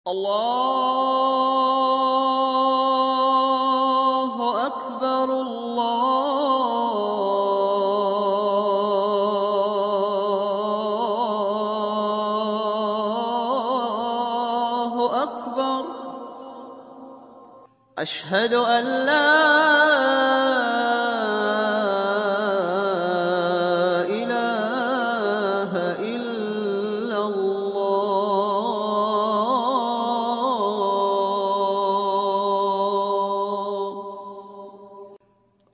الله أكبر الله أكبر أشهد أن لا إله إلا الله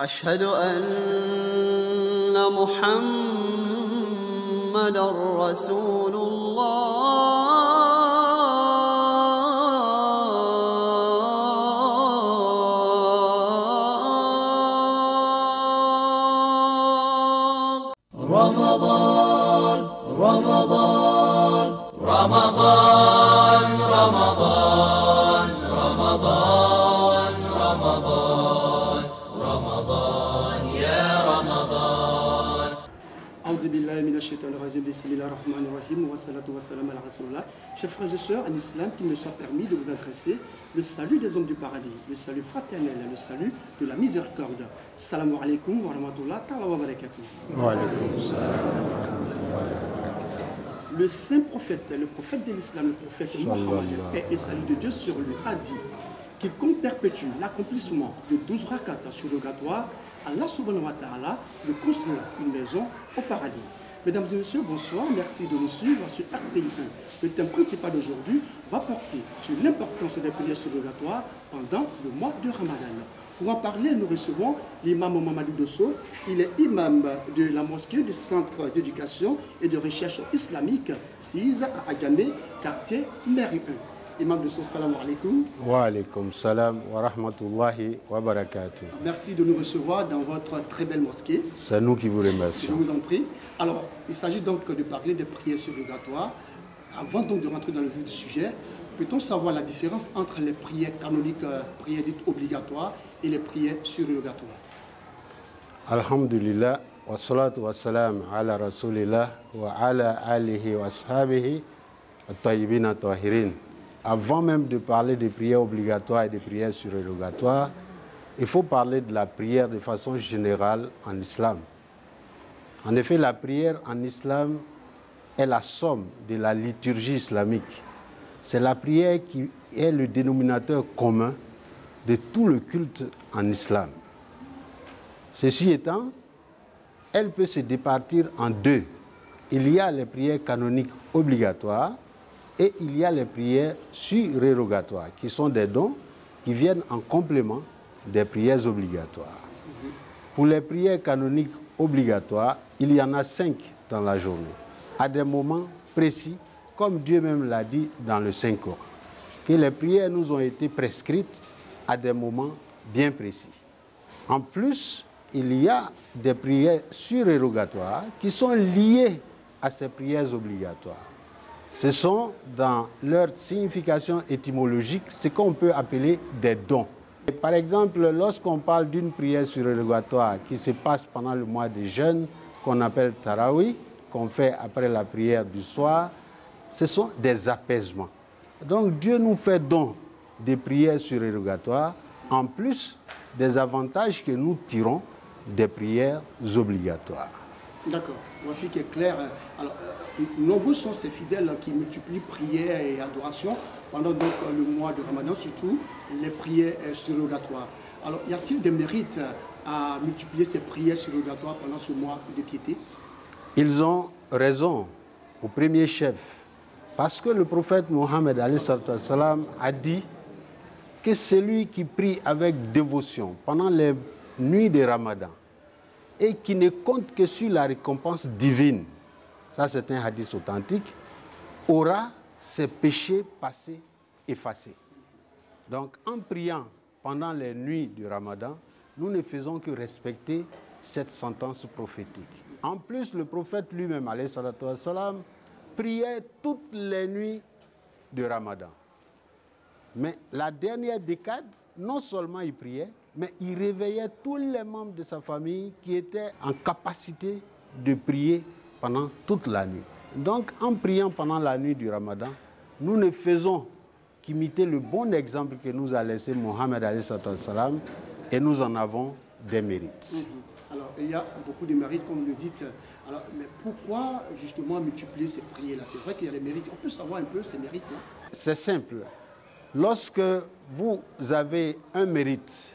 أشهد أن محمدا رسول الله رمضان رمضان رمضان رمضان رمضان رمضان رمضان يا رمضان أعوذ بالله من الشيطان الرجيم بسم الله الرحمن الرحيم والصلاة والسلام على رسول الله. Chers frères et sœurs en islam, qu'il me soit permis de vous adresser le salut des hommes du paradis, le salut fraternel, le salut de la miséricorde. Assalamu alaikum wa rahmatullah ta'ala wa barakatuh. Wa alaykoum salam. Le saint prophète, le prophète de l'islam, le prophète Mohammed, paix et salut de Dieu sur lui, a dit quiconque perpétue l'accomplissement de 12 rakats surrogatoires, Allah subhanahu wa ta'ala lui construira une maison au paradis. Mesdames et messieurs, bonsoir, merci de nous suivre sur RTI 1. Le thème principal d'aujourd'hui va porter sur l'importance des prières surrogatoires pendant le mois de Ramadan. Pour en parler, nous recevons l'imam Mamadou Dosso. Il est imam de la mosquée du Centre d'éducation et de recherche islamique SIZ à Adjamé, quartier Mairie 1. Imam Dosso, salam alaikum. Wa alaykoum salam wa rahmatullahi wa barakatuh. Merci de nous recevoir dans votre très belle mosquée. C'est nous qui vous Je remercions. vous en prie. Alors, il s'agit donc de parler des prières surrogatoires. Avant donc de rentrer dans le vif du sujet, peut-on savoir la différence entre les prières canoniques, prières dites obligatoires, et les prières surrogatoires? Alhamdulillah, wa salatu wa salam ala rasulillah wa ala alihi wa ashabihi wa tayyibina tahirin. Avant même de parler des prières obligatoires et des prières surrogatoires, il faut parler de la prière de façon générale en islam. En effet, la prière en islam est la somme de la liturgie islamique. C'est la prière qui est le dénominateur commun de tout le culte en islam. Ceci étant, elle peut se départir en deux. Il y a les prières canoniques obligatoires et il y a les prières surrogatoires, qui sont des dons qui viennent en complément des prières obligatoires. Pour les prières canoniques obligatoires, il y en a 5 dans la journée, à des moments précis, comme Dieu même l'a dit dans le Saint-Coran, que les prières nous ont été prescrites à des moments bien précis. En plus, il y a des prières surrogatoires qui sont liées à ces prières obligatoires. Ce sont, dans leur signification étymologique, ce qu'on peut appeler des dons. Et par exemple, lorsqu'on parle d'une prière surrogatoire qui se passe pendant le mois de jeûne, qu'on appelle Tarawi, qu'on fait après la prière du soir, ce sont des apaisements. Donc Dieu nous fait don des prières surrogatoires, en plus des avantages que nous tirons des prières obligatoires. D'accord, voici qui est clair. Alors, nombreux sont ces fidèles qui multiplient prières et adorations pendant donc le mois de Ramadan, surtout les prières surrogatoires. Alors, y a-t-il des mérites à multiplier ces prières surrogatoires pendant ce mois de piété? Ils ont raison, au premier chef, parce que le prophète Mohammed a dit que celui qui prie avec dévotion pendant les nuits de Ramadan et qui ne compte que sur la récompense divine, ça c'est un hadith authentique, aura ses péchés passés effacés. Donc en priant pendant les nuits du Ramadan, nous ne faisons que respecter cette sentence prophétique. En plus, le prophète lui-même, alayhi salatu wassalam, priait toutes les nuits de Ramadan. Mais la dernière décade, non seulement il priait, mais il réveillait tous les membres de sa famille qui étaient en capacité de prier pendant toute la nuit. Donc, en priant pendant la nuit du Ramadan, nous ne faisons qu'imiter le bon exemple que nous a laissé Mohammed alayhi salam, et nous en avons des mérites. Alors, il y a beaucoup de mérites, comme vous le dites. Alors, mais pourquoi justement multiplier ces prières-là? C'est vrai qu'il y a des mérites. On peut savoir un peu ces mérites-là? C'est simple. Lorsque vous avez un mérite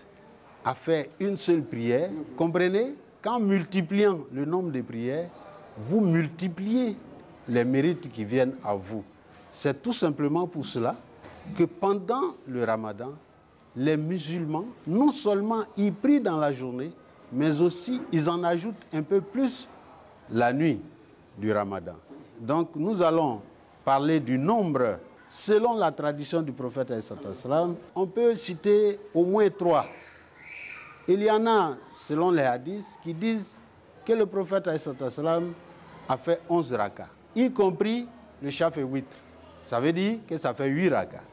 à faire une seule prière, comprenez, qu'en multipliant le nombre de prières, vous multipliez les mérites qui viennent à vous. C'est tout simplement pour cela que pendant le Ramadan, les musulmans, non seulement ils prient dans la journée, mais aussi ils en ajoutent un peu plus la nuit du Ramadan. Donc nous allons parler du nombre. Selon la tradition du prophète, on peut citer au moins 3. Il y en a, selon les hadiths, qui disent que le prophète a fait 11 rakas, y compris le shaf et witr. Ça veut dire que ça fait 8 rakas.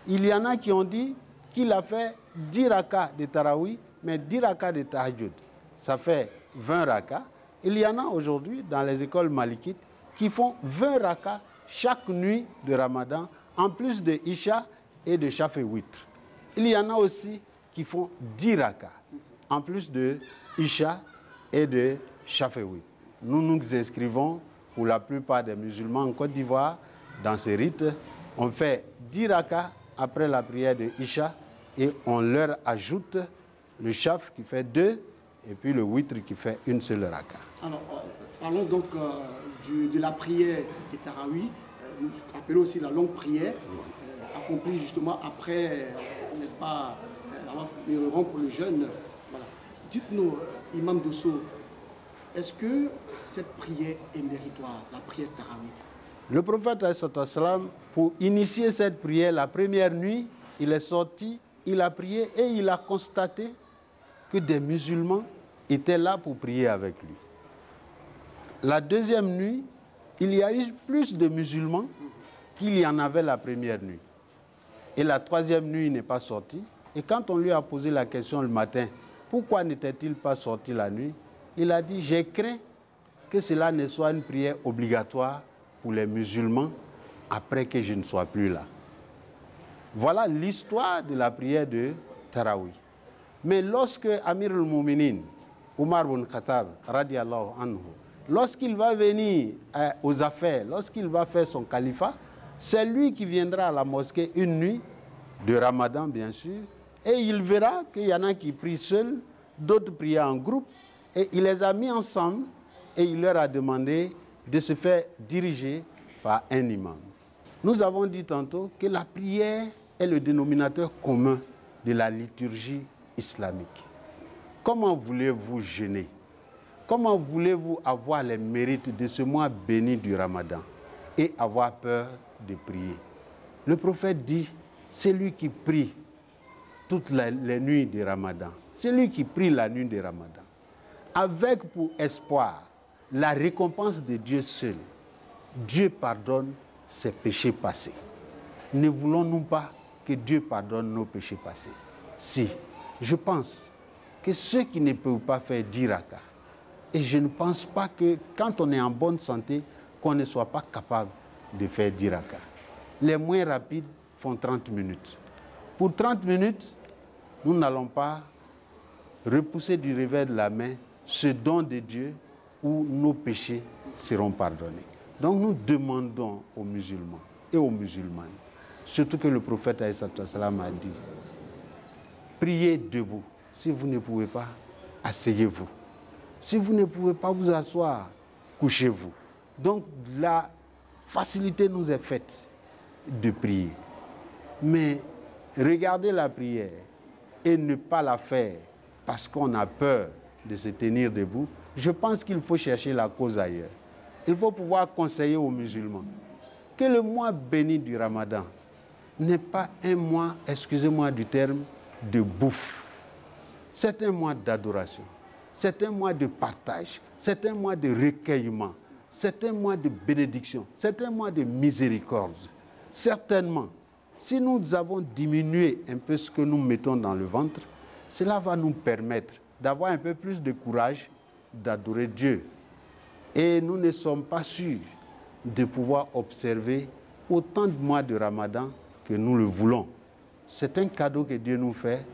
Il y en a qui ont dit qu'il a fait 10 rakas de tarawih, mais 10 rakas de tahajjud. Ça fait 20 rakas. Il y en a aujourd'hui, dans les écoles malikites, qui font 20 rakas chaque nuit de Ramadan, en plus de Isha et de Shaf et Witr. Il y en a aussi qui font 10 rakas, en plus de Isha et de Shaf et Witr. Nous nous inscrivons, pour la plupart des musulmans en Côte d'Ivoire, dans ce rite. On fait 10 rakas après la prière de Isha et on leur ajoute le Shaf qui fait 2 et puis le Witr qui fait une seule raka. Alors, parlons donc de la prière de Tarawih, appelée aussi la longue prière, accomplie justement après, n'est-ce pas, le rang pour le jeûne. Voilà. Dites-nous, Imam Dosso, est-ce que cette prière est méritoire, la prière de Tarawih? Le prophète, pour initier cette prière, la première nuit, il est sorti, il a prié et il a constaté que des musulmans étaient là pour prier avec lui. La deuxième nuit, il y a eu plus de musulmans qu'il y en avait la première nuit. Et la troisième nuit, il n'est pas sorti. Et quand on lui a posé la question le matin, pourquoi n'était-il pas sorti la nuit? Il a dit, j'ai craint que cela ne soit une prière obligatoire pour les musulmans après que je ne sois plus là. Voilà l'histoire de la prière de Tarawih. Mais lorsque Amir al-Mouminin, Omar ibn Khattab, radiallahu anhu, lorsqu'il va venir aux affaires, lorsqu'il va faire son califat, c'est lui qui viendra à la mosquée une nuit de Ramadan, bien sûr, et il verra qu'il y en a qui prient seuls, d'autres prient en groupe, et il les a mis ensemble et il leur a demandé de se faire diriger par un imam. Nous avons dit tantôt que la prière est le dénominateur commun de la liturgie islamique. Comment voulez-vous jeûner? Comment voulez-vous avoir les mérites de ce mois béni du Ramadan et avoir peur de prier? Le prophète dit, c'est lui qui prie toutes les nuits du Ramadan. C'est lui qui prie la nuit du Ramadan. Avec pour espoir la récompense de Dieu seul. Dieu pardonne ses péchés passés. Ne voulons-nous pas que Dieu pardonne nos péchés passés? Si, je pense que ceux qui ne peuvent pas faire 10 rakas, et je ne pense pas que quand on est en bonne santé, qu'on ne soit pas capable de faire 10 rakas. Les moins rapides font 30 minutes. Pour 30 minutes, nous n'allons pas repousser du revers de la main ce don de Dieu où nos péchés seront pardonnés. Donc nous demandons aux musulmans et aux musulmanes, surtout que le prophète a dit, priez debout. Si vous ne pouvez pas, asseyez-vous. Si vous ne pouvez pas vous asseoir, couchez-vous. Donc la facilité nous est faite de prier. Mais regardez la prière et ne pas la faire parce qu'on a peur de se tenir debout, je pense qu'il faut chercher la cause ailleurs. Il faut pouvoir conseiller aux musulmans que le mois béni du Ramadan n'est pas un mois, excusez-moi du terme, de bouffe. C'est un mois d'adoration. C'est un mois de partage. C'est un mois de recueillement. C'est un mois de bénédiction. C'est un mois de miséricorde. Certainement, si nous avons diminué un peu ce que nous mettons dans le ventre, cela va nous permettre d'avoir un peu plus de courage d'adorer Dieu. Et nous ne sommes pas sûrs de pouvoir observer autant de mois de Ramadan que nous le voulons. C'est un cadeau que Dieu nous fait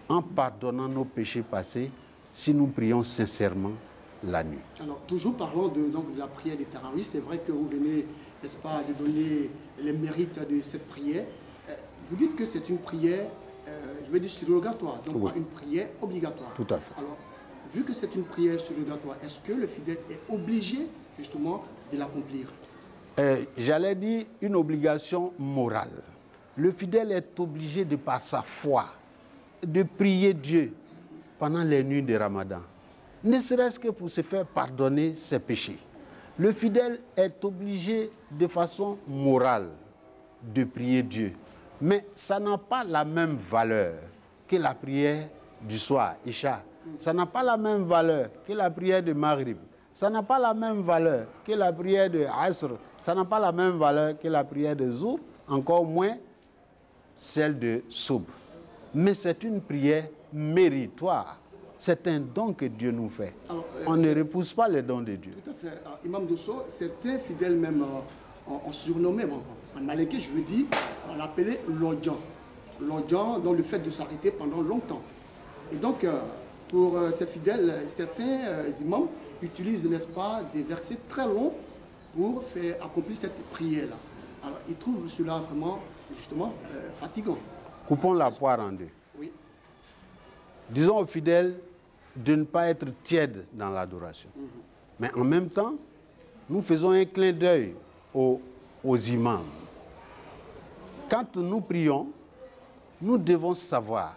en pardonnant nos péchés passés si nous prions sincèrement la nuit. Alors, toujours parlant de la prière des terroristes, c'est vrai que vous venez, n'est-ce pas, de donner les mérites de cette prière. Vous dites que c'est une prière, je vais dire surrogatoire, donc oui. pas une prière obligatoire. Tout à fait. Alors, vu que c'est une prière surrogatoire, est-ce que le fidèle est obligé, justement, de l'accomplir? J'allais dire une obligation morale. Le fidèle est obligé, de par sa foi, de prier Dieu pendant les nuits de Ramadan, ne serait-ce que pour se faire pardonner ses péchés. Le fidèle est obligé de façon morale de prier Dieu. Mais ça n'a pas la même valeur que la prière du soir, Isha. Ça n'a pas la même valeur que la prière de Maghrib. Ça n'a pas la même valeur que la prière de Asr. Ça n'a pas la même valeur que la prière de Zour, encore moins celle de Soub. Mais c'est une prière méritoire. C'est un don que Dieu nous fait. Alors, on ne repousse pas les dons de Dieu. Tout à fait. Alors, Imam Dosso, certains fidèles même ont surnommé, en malinqué, je veux dire, on l'appelait l'Odjan. L'Odjan, dans le fait de s'arrêter pendant longtemps. Et donc, pour ces fidèles, certains imams utilisent, n'est-ce pas, des versets très longs pour faire accomplir cette prière-là. Alors, ils trouvent cela vraiment, justement, fatigant. Coupons la poire en deux. Oui. Disons aux fidèles de ne pas être tièdes dans l'adoration. Mais en même temps, nous faisons un clin d'œil aux imams. Quand nous prions, nous devons savoir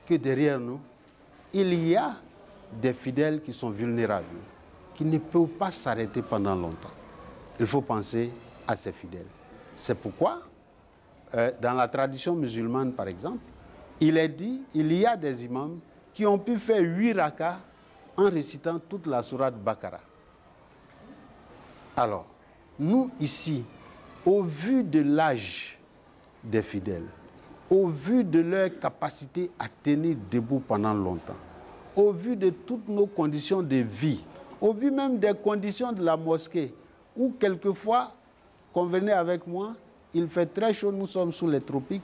que derrière nous, il y a des fidèles qui sont vulnérables, qui ne peuvent pas s'arrêter pendant longtemps. Il faut penser à ces fidèles. C'est pourquoi, dans la tradition musulmane, par exemple, il est dit, il y a des imams qui ont pu faire 8 rakas en récitant toute la sourate Baqara. Alors, nous ici, au vu de l'âge des fidèles, au vu de leur capacité à tenir debout pendant longtemps, au vu de toutes nos conditions de vie, au vu même des conditions de la mosquée, où quelquefois, convenez avec moi, il fait très chaud, nous sommes sous les tropiques,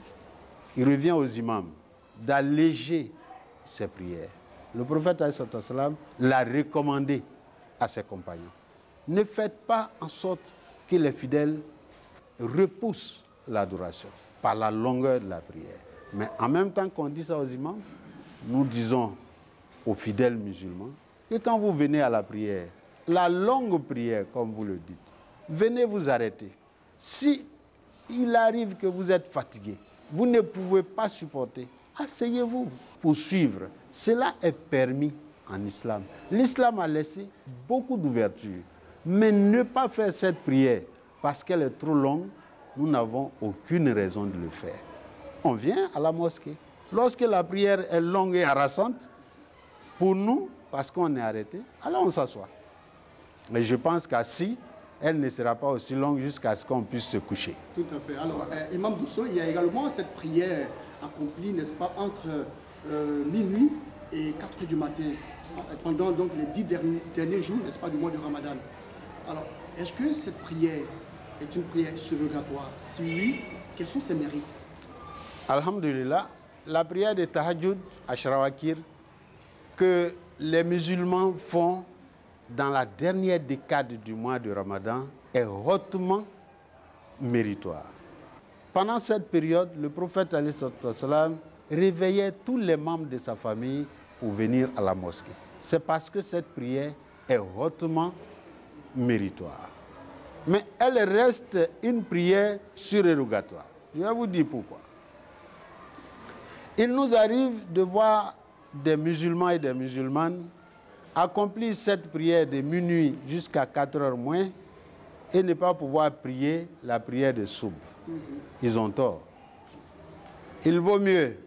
il revient aux imams d'alléger ses prières. Le prophète l'a recommandé à ses compagnons. Ne faites pas en sorte que les fidèles repoussent l'adoration par la longueur de la prière. Mais en même temps qu'on dit ça aux imams, nous disons aux fidèles musulmans que quand vous venez à la prière, la longue prière, comme vous le dites, venez vous arrêter. Si il arrive que vous êtes fatigué, vous ne pouvez pas supporter, asseyez-vous pour suivre. Cela est permis en islam. L'islam a laissé beaucoup d'ouverture. Mais ne pas faire cette prière parce qu'elle est trop longue, nous n'avons aucune raison de le faire. On vient à la mosquée. Lorsque la prière est longue et harassante, pour nous, parce qu'on est arrêté, alors on s'assoit. Mais je pense qu'assis, elle ne sera pas aussi longue jusqu'à ce qu'on puisse se coucher. Tout à fait. Alors, Imam Dosso, il y a également cette prière accomplie, n'est-ce pas, entre minuit et 4 heures du matin, pendant donc les 10 derniers jours, n'est-ce pas, du mois de Ramadan. Alors, est-ce que cette prière est une prière surrogatoire? Si oui, quels sont ses mérites? Alhamdulillah, la prière de Tahajjud à Sharawakir que les musulmans font dans la dernière décade du mois de Ramadan est hautement méritoire. Pendant cette période, le prophète réveillait tous les membres de sa famille pour venir à la mosquée. C'est parce que cette prière est hautement méritoire. Mais elle reste une prière surérogatoire. Je vais vous dire pourquoi. Il nous arrive de voir des musulmans et des musulmanes accomplir cette prière de minuit jusqu'à 4 heures moins et ne pas pouvoir prier la prière de Soub. Ils ont tort. Il vaut mieux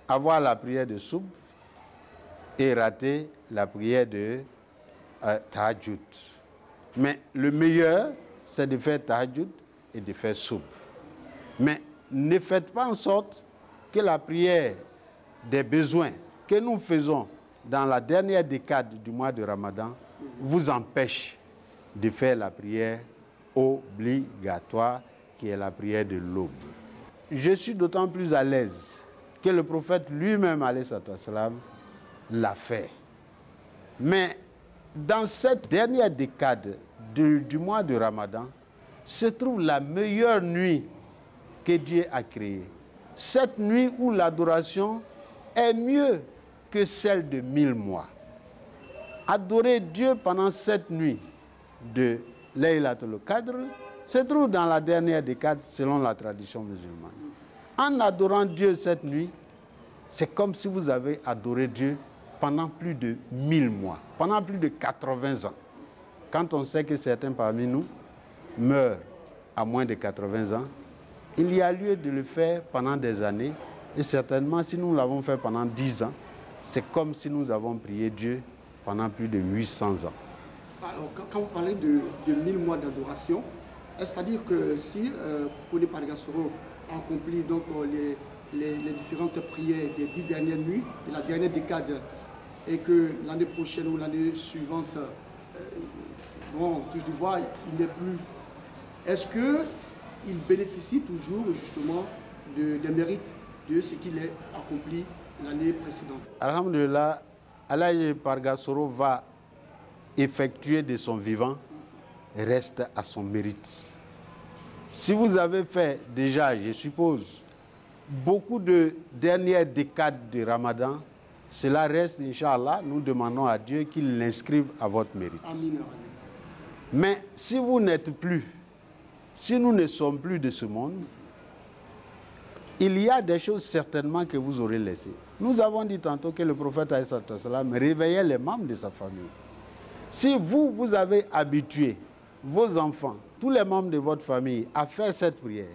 avoir la prière de Soub et rater la prière de Tahajjud. Mais le meilleur, c'est de faire Tahajjud et de faire Soub. Mais ne faites pas en sorte que la prière des besoins que nous faisons dans la dernière décade du mois de Ramadan vous empêche de faire la prière obligatoire qui est la prière de l'aube. je suis d'autant plus à l'aise que le prophète lui-même, alayhi salam, l'a fait. Mais dans cette dernière décade du mois de Ramadan, se trouve la meilleure nuit que Dieu a créée. Cette nuit où l'adoration est mieux que celle de 1000 mois. Adorer Dieu pendant cette nuit de Laylatul Qadr se trouve dans la dernière décade selon la tradition musulmane. En adorant Dieu cette nuit, c'est comme si vous avez adoré Dieu pendant plus de 1000 mois, pendant plus de 80 ans. Quand on sait que certains parmi nous meurent à moins de 80 ans, il y a lieu de le faire pendant des années. Et certainement, si nous l'avons fait pendant 10 ans, c'est comme si nous avons prié Dieu pendant plus de 800 ans. Alors, quand vous parlez de 1000 mois d'adoration, c'est-à-dire que si Kone Pargasoro accomplit donc les différentes prières des 10 dernières nuits, de la dernière décade, et que l'année prochaine ou l'année suivante, bon, touche du bois, il n'est plus. Est-ce qu'il bénéficie toujours justement des mérites de ce qu'il a accompli l'année précédente? Alhamdulillah, Alaye Pargasoro va effectuer de son vivant reste à son mérite. Si vous avez fait déjà, je suppose, beaucoup de dernières décades de Ramadan, cela reste, Inch'Allah, nous demandons à Dieu qu'il l'inscrive à votre mérite. Amin. Mais si vous n'êtes plus, si nous ne sommes plus de ce monde, il y a des choses certainement que vous aurez laissées. Nous avons dit tantôt que le prophète réveillait les membres de sa famille. Si vous avez habitué vos enfants, tous les membres de votre famille à faire cette prière,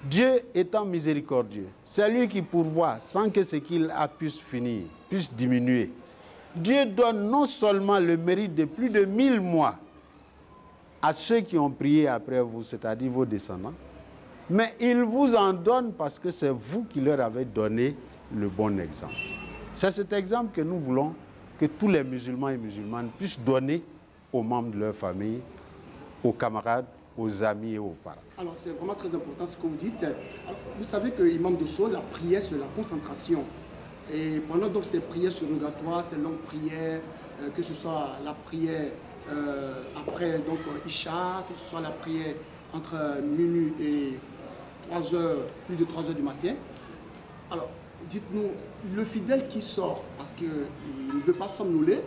Dieu étant miséricordieux, c'est lui qui pourvoit sans que ce qu'il a puisse finir, puisse diminuer. Dieu donne non seulement le mérite de plus de 1000 mois à ceux qui ont prié après vous, c'est-à-dire vos descendants, mais il vous en donne parce que c'est vous qui leur avez donné le bon exemple. C'est cet exemple que nous voulons que tous les musulmans et musulmanes puissent donner aux membres de leur famille, aux camarades, aux amis et aux parents. Alors c'est vraiment très important ce que vous dites. Alors, vous savez que Imam Dosso, la prière c'est la concentration. Et pendant donc ces prières surrogatoires, ces longues prières, que ce soit la prière après donc Isha, que ce soit la prière entre minuit et 3 heures, plus de 3 heures du matin. Alors, dites-nous, le fidèle qui sort, parce qu'il ne veut pas somnoler,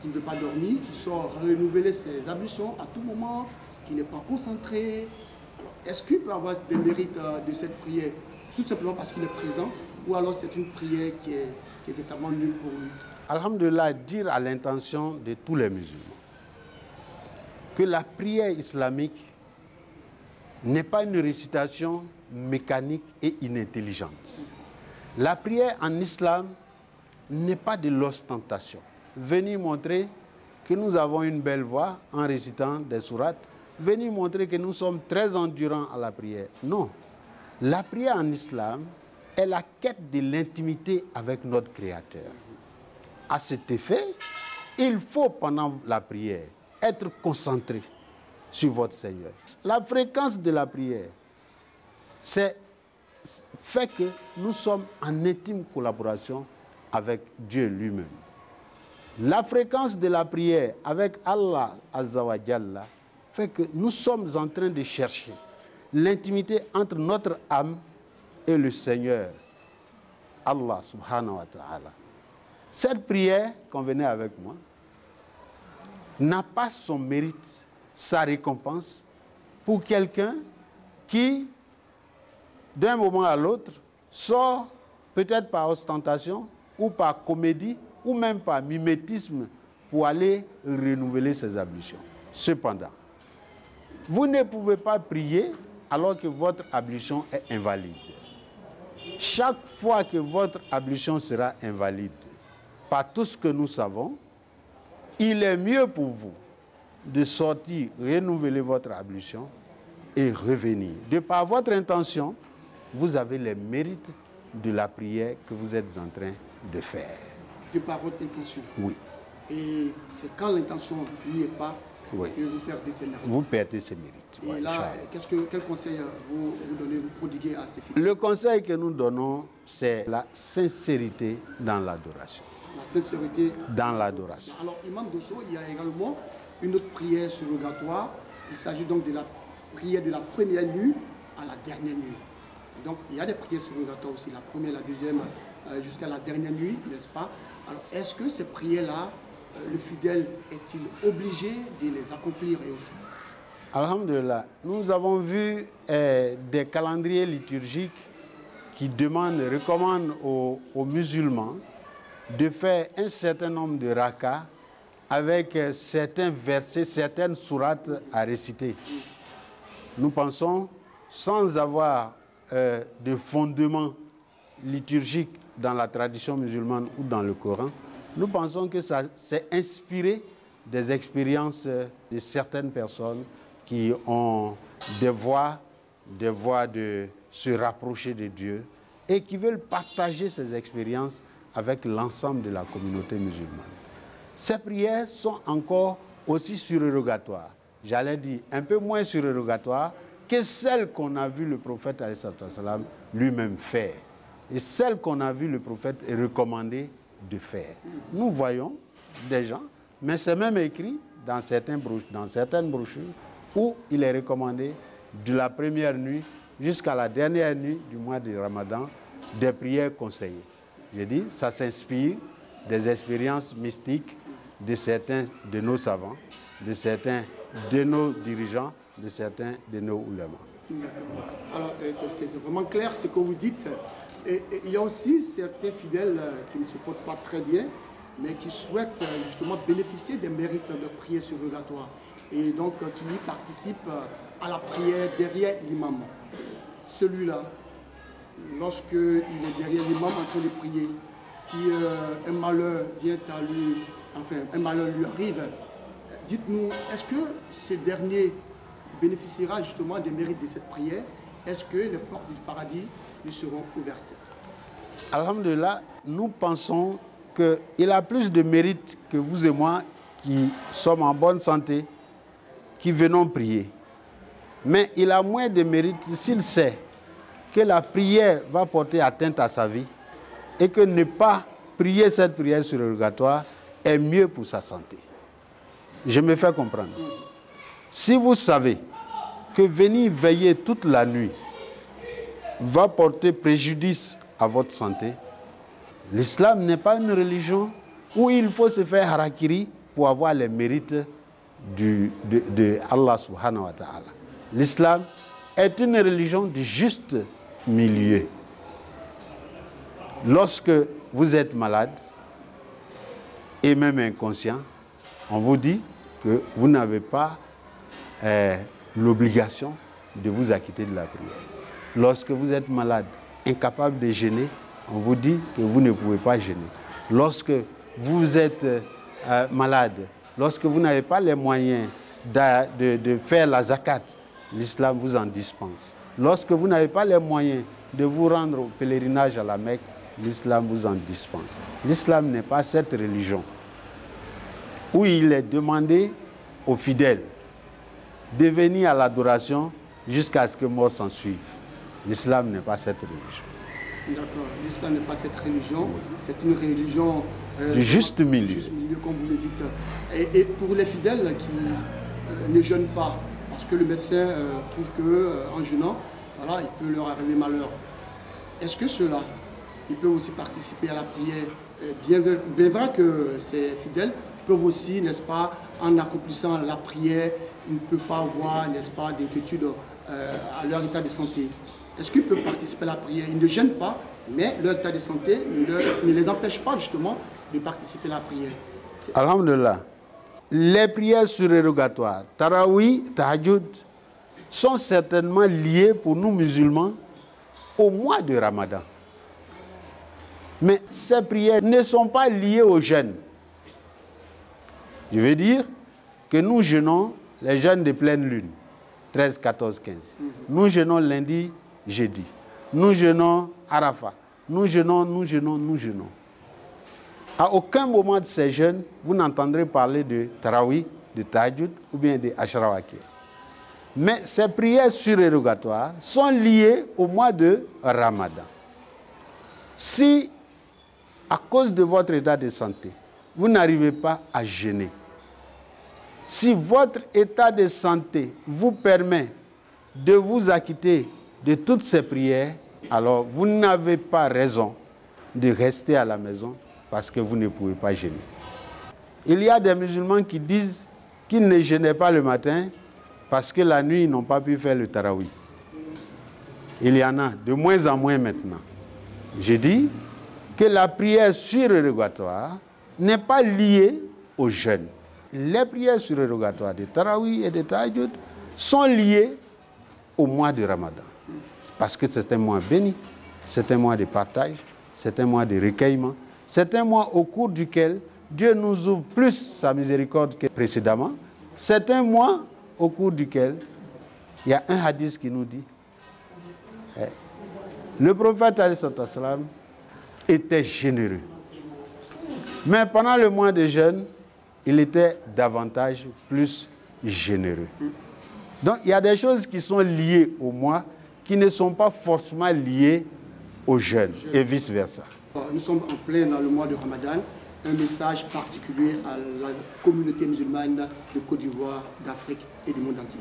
qui ne veut pas dormir, qui sort renouveler ses ablutions à tout moment, qui n'est pas concentré, est-ce qu'il peut avoir des mérites de cette prière, tout simplement parce qu'il est présent, ou alors c'est une prière qui est véritablement nulle pour lui? Alhamdulillah, dire à l'intention de tous les musulmans que la prière islamique n'est pas une récitation mécanique et inintelligente. La prière en islam n'est pas de l'ostentation. Venir montrer que nous avons une belle voix en récitant des sourates, venir montrer que nous sommes très endurants à la prière. Non. La prière en islam est la quête de l'intimité avec notre Créateur. À cet effet, il faut pendant la prière être concentré sur votre Seigneur. La fréquence de la prière, fait que nous sommes en intime collaboration avec Dieu lui-même. La fréquence de la prière avec Allah Azza wa Jalla fait que nous sommes en train de chercher l'intimité entre notre âme et le Seigneur, Allah subhanahu wa ta'ala. Cette prière, convenez avec moi, n'a pas son mérite, sa récompense pour quelqu'un qui, d'un moment à l'autre, sort peut-être par ostentation ou par comédie ou même par mimétisme pour aller renouveler ses ablutions. Cependant, vous ne pouvez pas prier alors que votre ablution est invalide. Chaque fois que votre ablution sera invalide, par tout ce que nous savons, il est mieux pour vous de sortir, renouveler votre ablution et revenir. De par votre intention, vous avez les mérites de la prière que vous êtes en train de faire. De par votre intention. Oui. Et c'est quand l'intention n'y est pas Oui. que vous perdez ces mérites. Vous perdez ces mérites. Et Ouais, là, Inch'Allah. quel conseil vous donnez, vous prodiguez à ces fidèles? Le conseil que nous donnons, c'est la sincérité dans l'adoration. La sincérité Dans l'adoration. Alors, Imam Dosso, il y a également une autre prière surrogatoire. Il s'agit donc de la prière de la première nuit à la dernière nuit. Donc, il y a des prières surrogatoires aussi, la première, la deuxième, jusqu'à la dernière nuit, n'est-ce pas? Alors, est-ce que ces prières-là, le fidèle est-il obligé de les accomplir et aussi? Alhamdulillah, nous avons vu des calendriers liturgiques qui recommandent aux musulmans de faire un certain nombre de rakas avec certains versets, certaines sourates à réciter. Nous pensons, sans avoir de fondement liturgique dans la tradition musulmane ou dans le Coran, nous pensons que ça s'est inspiré des expériences de certaines personnes qui ont des voies de se rapprocher de Dieu et qui veulent partager ces expériences avec l'ensemble de la communauté musulmane. Ces prières sont encore aussi surérogatoires, j'allais dire un peu moins surérogatoires que celles qu'on a vu le prophète lui-même faire et celles qu'on a vu le prophète recommander de faire. Nous voyons des gens, mais c'est même écrit dans certaines brochures où il est recommandé de la première nuit jusqu'à la dernière nuit du mois de Ramadan des prières conseillées. Je dis, ça s'inspire des expériences mystiques de certains de nos savants, de certains de nos dirigeants, de certains de nos oulémas. Alors, c'est vraiment clair ce que vous dites. Et il y a aussi certains fidèles qui ne se portent pas très bien, mais qui souhaitent justement bénéficier des mérites de prière surrogatoire et donc qui y participent à la prière derrière l'imam. Celui-là, lorsqu'il est derrière l'imam en train de prier, si un malheur vient à lui, enfin un malheur lui arrive, dites-nous, est-ce que ce dernier bénéficiera justement des mérites de cette prière? Est-ce que les portes du paradis lui seront ouvertes? Alhamdulillah, nous pensons qu'il a plus de mérite que vous et moi qui sommes en bonne santé, qui venons prier. Mais il a moins de mérite s'il sait que la prière va porter atteinte à sa vie et que ne pas prier cette prière surrogatoire est mieux pour sa santé. Je me fais comprendre. Si vous savez que venir veiller toute la nuit va porter préjudice à votre santé, l'islam n'est pas une religion où il faut se faire harakiri pour avoir les mérites de Allah subhanahu wa ta'ala. L'islam est une religion du juste milieu. Lorsque vous êtes malade et même inconscient, on vous dit que vous n'avez pas l'obligation de vous acquitter de la prière. Lorsque vous êtes malade, incapable de jeûner, on vous dit que vous ne pouvez pas jeûner. Lorsque vous êtes malade, lorsque vous n'avez pas les moyens de faire la zakat, l'islam vous en dispense. Lorsque vous n'avez pas les moyens de vous rendre au pèlerinage à la Mecque, l'islam vous en dispense. L'islam n'est pas cette religion où il est demandé aux fidèles de venir à l'adoration jusqu'à ce que mort s'en suive. L'islam n'est pas cette religion. D'accord, l'islam n'est pas cette religion, c'est une religion du juste milieu. Du juste milieu, comme vous le dites. Et pour les fidèles qui ne jeûnent pas, parce que le médecin trouve qu'en jeûnant, voilà, il peut leur arriver malheur. Est-ce que ceux-là, ils peuvent aussi participer à la prière? Bien vrai que ces fidèles peuvent aussi, n'est-ce pas, en accomplissant la prière, ils ne peuvent pas avoir, n'est-ce pas, d'inquiétude à leur état de santé. Est-ce qu'ils peuvent participer à la prière? Ils ne gênent pas, mais leur état de santé ne les empêche pas justement de participer à la prière. Alhamdulillah. Les prières surérogatoires, Tarawih, Tahajjud, sont certainement liées pour nous musulmans au mois de Ramadan. Mais ces prières ne sont pas liées au jeûne. Je veux dire que nous jeûnons les jeûnes de pleine lune, 13, 14, 15. Nous jeûnons lundi, jeudi. Nous jeûnons Arafat. Nous jeûnons. À aucun moment de ces jeûnes, vous n'entendrez parler de Tarawih, de tahajjud ou bien de ashrawakir. Mais ces prières surérogatoires sont liées au mois de Ramadan. Si, à cause de votre état de santé, vous n'arrivez pas à jeûner, si votre état de santé vous permet de vous acquitter de toutes ces prières, alors vous n'avez pas raison de rester à la maison parce que vous ne pouvez pas jeûner. Il y a des musulmans qui disent qu'ils ne jeûnaient pas le matin parce que la nuit, ils n'ont pas pu faire le tarawih. Il y en a de moins en moins maintenant. Je dis que la prière surérogatoire n'est pas liée au jeûne. Les prières surérogatoires de tarawih et de tahajjud sont liées au mois de Ramadan. Parce que c'est un mois béni, c'est un mois de partage, c'est un mois de recueillement, c'est un mois au cours duquel Dieu nous ouvre plus sa miséricorde que précédemment. C'est un mois au cours duquel il y a un hadith qui nous dit le prophète était généreux. Mais pendant le mois de jeûne, il était davantage plus généreux. Donc il y a des choses qui sont liées au mois qui ne sont pas forcément liées au jeûne et vice-versa. Nous sommes en plein dans le mois de Ramadan. Un message particulier à la communauté musulmane de Côte d'Ivoire, d'Afrique et du monde entier.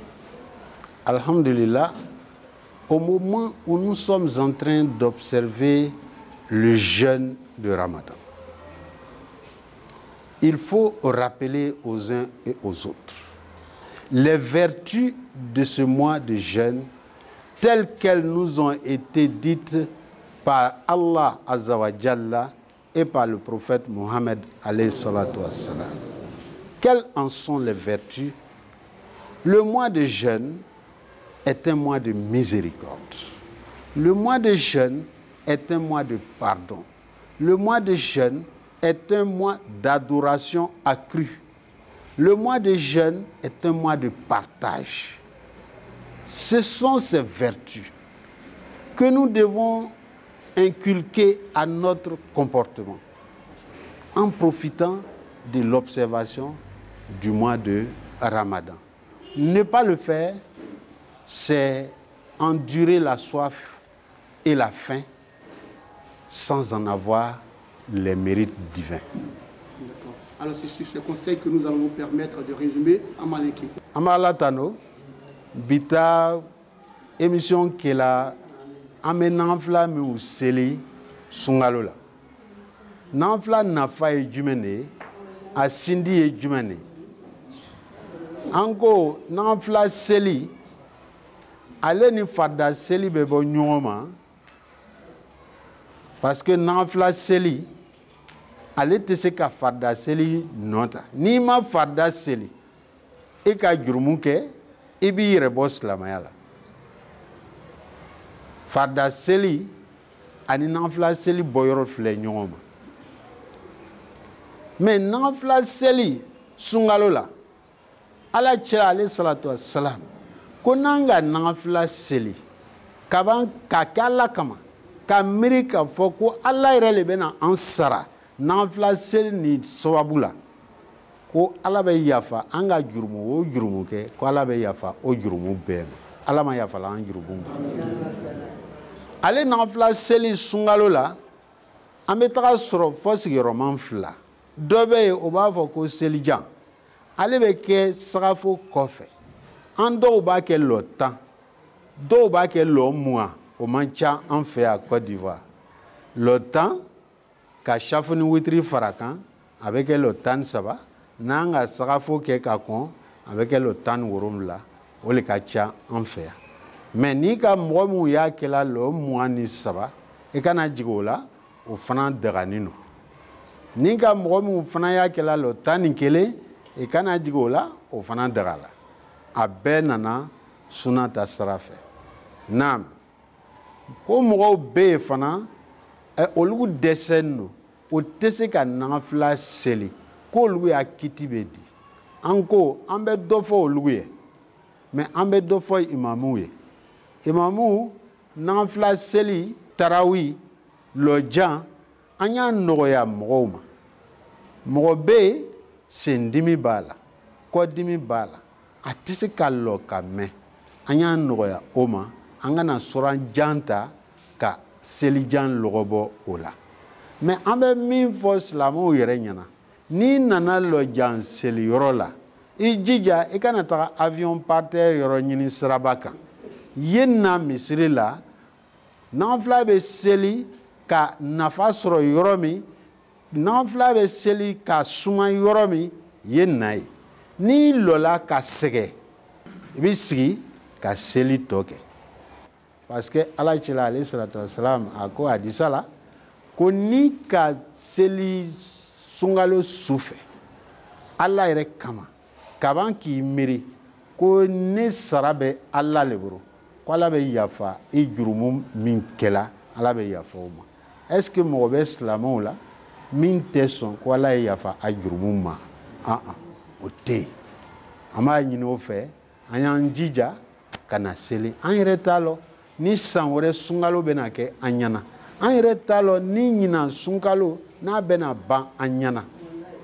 Alhamdulillah, au moment où nous sommes en train d'observer le jeûne de Ramadan, il faut rappeler aux uns et aux autres les vertus de ce mois de jeûne telles qu'elles nous ont été dites par Allah Azza wa Jalla et par le prophète Mohammed alayhi salatu wassalam. Quelles en sont les vertus? Le mois de jeûne est un mois de miséricorde. Le mois de jeûne est un mois de pardon. Le mois de jeûne est un mois d'adoration accrue. Le mois de jeûne est un mois de partage. Ce sont ces vertus que nous devons inculquer à notre comportement en profitant de l'observation du mois de Ramadan. Ne pas le faire, c'est endurer la soif et la faim sans en avoir les mérites divins. D'accord. Alors c'est sur ce conseil que nous allons vous permettre de résumer Amaleki. Amalatano, bita émission qui est là, amenanfla mi seli sungalola. Nanfla nafa e jumene, a sindi e jumene. Anko nanfla seli, ale ni fada seli bebo nyoma, parce que nanfla seli, ale te se ka fada seli nota. Ni ma fada seli, e ka jurumuke, e bi yere bo silamayala. Fada seli, ani nanfla seli boyoro fle nyoma. Mais nanfla seli sungalola, ala chira alayhi salatu wassalam, konanga nanfla seli, kaban kakala kama, kamirika foko ala irele bena ansara, nanfla seli ni sawabula, ko ala be yafa, anga jurumu o jurumu ke, ko ala be yafa o jurumu bema, ala ma yafa la an jurumu. Ale nanfla seli sungalola, ametaka soro fosi roman fla. Dobe o b'a fɔ ko selijan ale bɛ kɛ sagafo kɔfɛ an dɔw b'a kɛ lɔ 10 dɔw b'a kɛ lɔ 20 o man ca an fɛ yan Côte d'Ivoire lɔ 10 ka safu ni witiri fara kan a bɛ kɛ lɔ 13 n'an ka sagafo kɛ ka kɔn a bɛ kɛ lɔ 17 o le ka ca an fɛ yan mais n'i ka mɔgɔ min y'a kɛla lɔ 23 i kana jigin o la o fana daganin don. Ni ka mɔgɔ min fana y'a kɛla lɔ 11 i kana jigin o la o fana daga la a bɛɛ nana suna ta sira fɛ naam ko mɔgɔw bɛ yen fana olu dɛsɛlen don o tɛ se ka nafila seli k'olu y'a kiti bɛ di an ko an bɛ dɔ fɔ olu ye mais an bɛ dɔ fɔ imamuw ye imamuw nafila seli tarawi lɔjan an y'a nɔgɔya mɔgɔw ma. Mɔgɔ bɛ yen sendimi b'a la kɔdimi b'a la a tɛ se ka lɔ ka mɛn an y'a nɔgɔya o ma an ka na sɔrɔ jan ta ka selijan lɔgɔbɔ o la mais an bɛ min fɔ silamɛw yɛrɛ ɲɛna n'i nana lɔjan seliyɔrɔ la i jija i kana taga avion parterre yɔrɔ ɲini siraba kan yen na misiri la n'an fila bɛ seli ka nafa sɔrɔ yɔrɔ min n'an fila bɛ seli ka suma yɔrɔ min yen na ye n'i lɔla ka sɛgɛ i bɛ sigi ka seli tɔ kɛ parce que ala cila ale salatu wasalam a ko hadisa la ko ni ka seli sunkalo su fɛ ala yɛrɛ kama kaban k'i miiri ko ne sara bɛ ala le bolo ko ala bɛ yafa i jurumu min kɛla ala bɛ yafa o ma est ce que mɔgɔ bɛ silamɛw la min tɛ sɔn ko ala ye yafa a jurumu ma o tɛ yen an b'a ɲini o fɛ an y'an jija ka na seli an yɛrɛ t'a lɔ ni san wɛrɛ sunkalo bɛna kɛ an ɲɛna an yɛrɛ t'a lɔ ni ɲinan sunkalo n'a bɛna ban an ɲɛna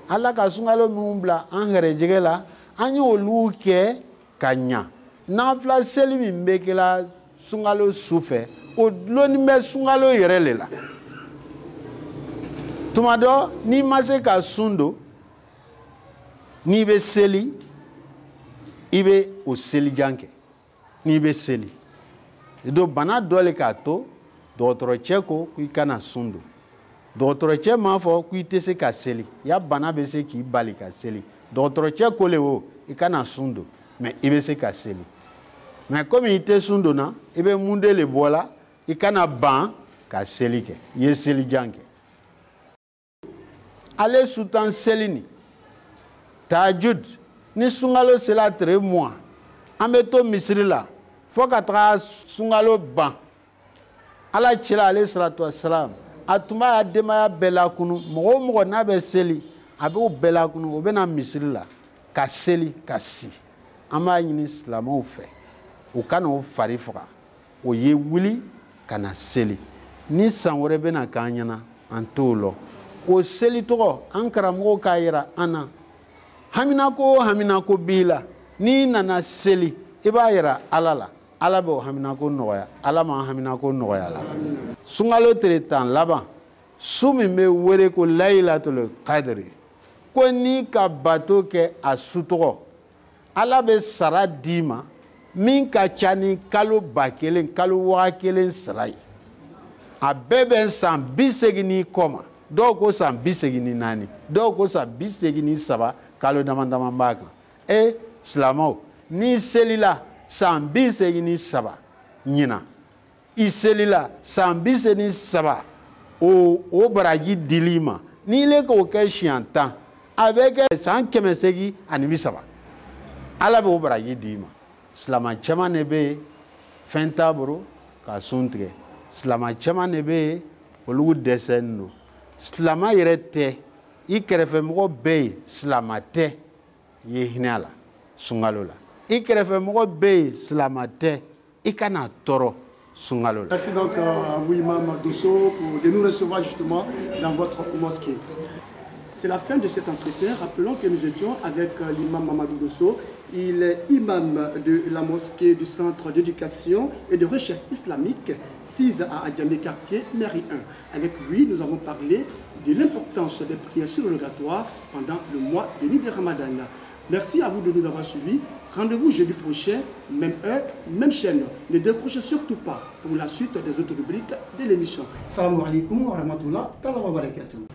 ala ka sunkalo minnu bila an hɛrɛjɛgɛ la an y'olu kɛ ka ɲa n'an fila seli min bɛ kɛla sunkalo su fɛ o dulonni bɛ sunkalo yɛrɛ le la tuma dɔ n'i ma se ka sun don n'i bɛ seli i bɛ o selijan kɛ n'i bɛ seli don bana dɔ le k'a to dɔgɔtɔrɔcɛ ko k'i kana sun don dɔgɔtɔrɔcɛ m'a fɔ k'i tɛ se ka seli ya bana bɛ se k'i bali ka seli dɔgɔtɔrɔcɛ ko le o i kana sun don mais i bɛ se ka seli mais komi i tɛ sun donna i bɛ mun de le bɔ la i kana ban ka seli kɛ i ye selijan kɛ ale su tan seli ni tahajud ni sunkalo sela tere mugan an bɛ to misiri la fo ka taga sunkalo ban ala cila ale salatu wasalam a tun b'a denbaya bɛɛ lakunu mɔgɔ o mɔgɔ n'a bɛ seli a b'o bɛɛ lakunu o bɛ na misiri la ka seli ka si an b'a ɲini silamɛw fɛ u ka n'o fari faga o ye wuli ka na seli ni san wɛrɛ bɛna k'an ɲɛna an t'o lɔ o seli tɔgɔ an karamɔgɔw k'a yira an na haminako o haminako b'i la n'i nana seli i b'a yira ala la ala b'o haminako nɔgɔya ala ma haminako nɔgɔya la sunkalo tile 10 laban su min bɛ wele ko layilatul qadri ko n'i ka bato kɛ a su tɔgɔ ala bɛ sara d'i ma min ka ca ni kalo 1000 kalo 1000 sara ye a bɛɛ bɛ san 80 kɔ ma dɔw ko san 84 dɔw ko san 83 kalo dama dama b'a kan silamɛw n'i selila san 83 ɲina i selila san 83 o baraji dili ma n'i le k'o kɛ siɲɛ 10 a bɛ kɛ san 830 ala b'o baraji d'i ma silama caman de bɛ yen fɛn t'a bolo ka sun tigɛ silama caman de bɛ yen olu dɛsɛlen don silama yɛrɛ tɛ i kɛrɛfɛmɔgɔ bɛɛ ye silama tɛ i ye hinɛ a la sunkalo la i kɛrɛfɛmɔgɔ bɛɛ ye silama tɛ i kana tɔɔrɔ sunkalo la. Merci donc à vous, Imam Dosso, de nous recevoir justement dans votre mosquée. C'est la fin de cet entretien. Rappelons que nous étions avec l'imam Mamadou Dosso. Il est imam de la mosquée du centre d'éducation et de recherche islamique, 6 à Adjamé quartier, mairie 1. Avec lui, nous avons parlé de l'importance des prières surrogatoires pendant le mois de Nid de Ramadan. Merci à vous de nous avoir suivis. Rendez-vous jeudi prochain, même heure, même chaîne. Ne décrochez surtout pas pour la suite des autres rubriques de l'émission. Salam alaikum wa rahmatullah wa barakatuh.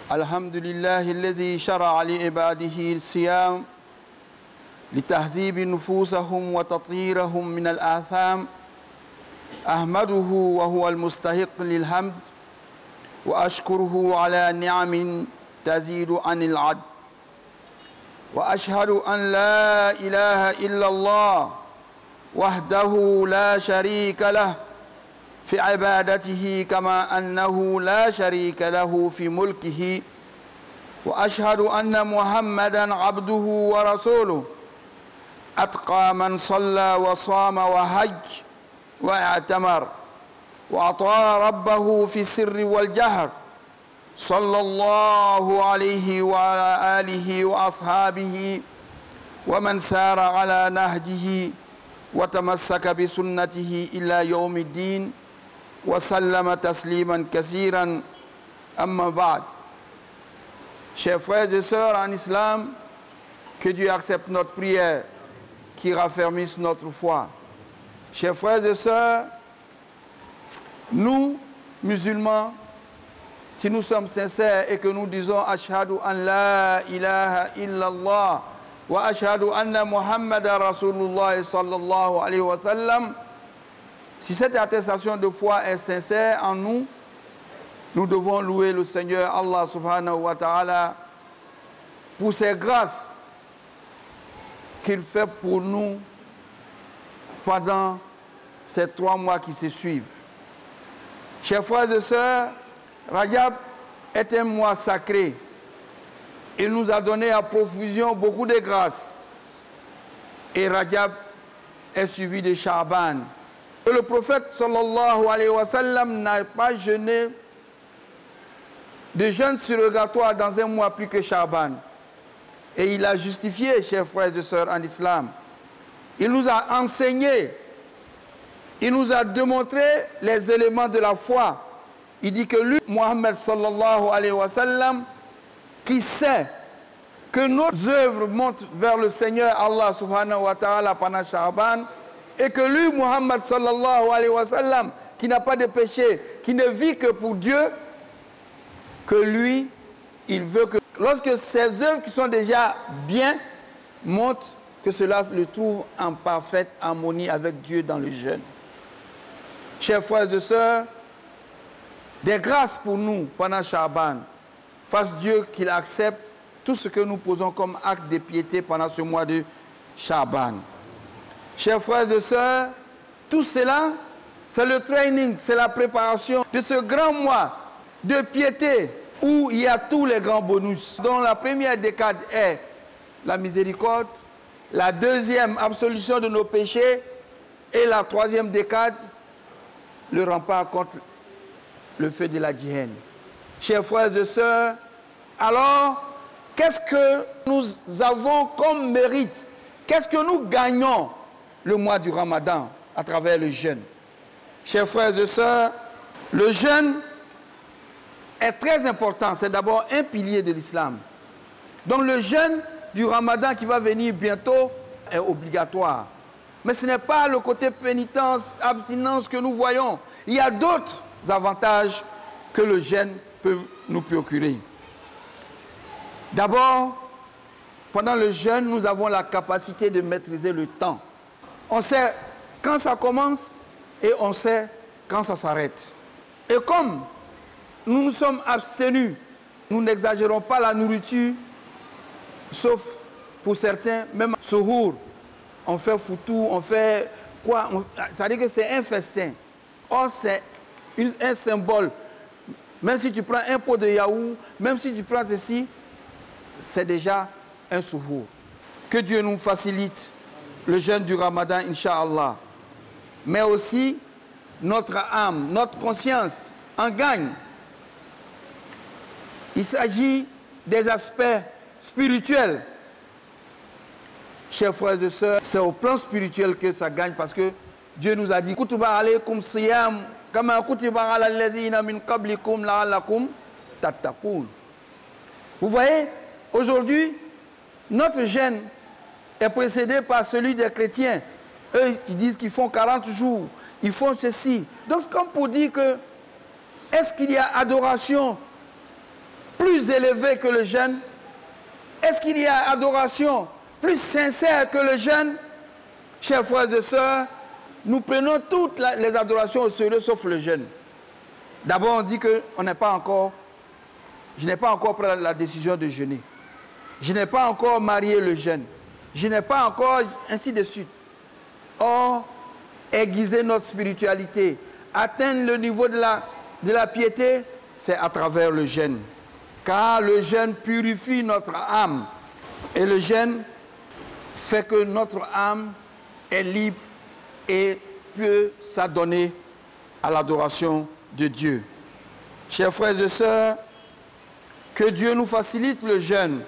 الحمد لله الذي شرع لعباده الصيام لتهذيب نفوسهم وتطهيرهم من الآثام أحمده وهو المستحق للحمد وأشكره على نعم تزيد عن العد وأشهد أن لا إله إلا الله وحده لا شريك له في عبادته كما أنه لا شريك له في ملكه وأشهد أن محمدًا عبده ورسوله أتقى من صلى وصام وحج واعتمر وأطاع ربه في السر والجهر صلى الله عليه وعلى آله وأصحابه ومن سار على نهجه وتمسك بسنته إلى يوم الدين وسلم تسليما كثيرا أما بعد. Chers frères et sœurs en islam, que Dieu accepte notre prière, qu'il raffermisse notre foi. Chers frères et sœurs, nous, musulmans, si nous sommes sincères et que nous disons « Ashhadu an la ilaha illallah wa ashhadu anna Muhammadan Rasulullah sallallahu alayhi wa sallam », si cette attestation de foi est sincère en nous, nous devons louer le Seigneur Allah subhanahu wa ta'ala pour ses grâces qu'il fait pour nous pendant ces 3 mois qui se suivent. Chers frères et sœurs, Rajab est un mois sacré. Il nous a donné à profusion beaucoup de grâces. Et Rajab est suivi de Sha'ban. Le prophète sallallahu alayhi wa sallam n'a pas jeûné de jeûne surrogatoire dans un mois plus que Sha'ban. Et il a justifié, chers frères et sœurs en islam. Il nous a enseigné, il nous a démontré les éléments de la foi. Il dit que lui, Mohammed sallallahu alayhi wa sallam, qui sait que nos œuvres montent vers le Seigneur Allah subhanahu wa ta'ala pendant Sha'ban, et que lui, Mohammed sallallahu alayhi wa sallam, qui n'a pas de péché, qui ne vit que pour Dieu, que lui, il veut que lorsque ses œuvres qui sont déjà bien montent, que cela le trouve en parfaite harmonie avec Dieu dans le jeûne. Chers frères et sœurs, des grâces pour nous pendant Sha'ban. Fasse Dieu qu'il accepte tout ce que nous posons comme acte de piété pendant ce mois de Sha'ban. Chers frères et sœurs, tout cela, c'est le training, c'est la préparation de ce grand mois de piété où il y a tous les grands bonus, dont la première décade est la miséricorde, la deuxième, absolution de nos péchés, et la troisième décade, le rempart contre le feu de la djihad. Chers frères et sœurs, alors, qu'est-ce que nous avons comme mérite? Qu'est-ce que nous gagnons le mois du Ramadan à travers le jeûne? Chers frères et sœurs, le jeûne est très important. C'est d'abord un pilier de l'islam. Donc le jeûne du Ramadan qui va venir bientôt est obligatoire. Mais ce n'est pas le côté pénitence, abstinence que nous voyons. Il y a d'autres avantages que le jeûne peut nous procurer. D'abord, pendant le jeûne, nous avons la capacité de maîtriser le temps. On sait quand ça commence et on sait quand ça s'arrête. Et comme nous nous sommes abstenus, nous n'exagérons pas la nourriture, sauf pour certains, même souhour, on fait foutou, on fait quoi, ça veut dire que c'est un festin. Or, c'est un symbole. Même si tu prends un pot de yaourt, même si tu prends ceci, c'est déjà un souhour. Que Dieu nous facilite le jeûne du Ramadan, Inch'Allah. Mais aussi, notre âme, notre conscience en gagne. Il s'agit des aspects spirituels. Chers frères et sœurs, c'est au plan spirituel que ça gagne parce que Dieu nous a dit Kutiba alaykum siyam kama kutiba ala alladhina min qablikum la'allakum tattaqun. Vous voyez, aujourd'hui, notre jeûne est précédé par celui des chrétiens. Eux, ils disent qu'ils font 40 jours, ils font ceci. Donc, comme pour dire que, est-ce qu'il y a adoration plus élevée que le jeûne? Est-ce qu'il y a adoration plus sincère que le jeûne? Chers frères et sœurs, nous prenons toutes les adorations au sérieux sauf le jeûne. D'abord, on dit que je n'ai pas encore pris la décision de jeûner. Je n'ai pas encore marié le jeûne. Je n'ai pas encore, ainsi de suite. Or, aiguiser notre spiritualité, atteindre le niveau de la piété, c'est à travers le jeûne. Car le jeûne purifie notre âme. Et le jeûne fait que notre âme est libre et peut s'adonner à l'adoration de Dieu. Chers frères et sœurs, que Dieu nous facilite le jeûne,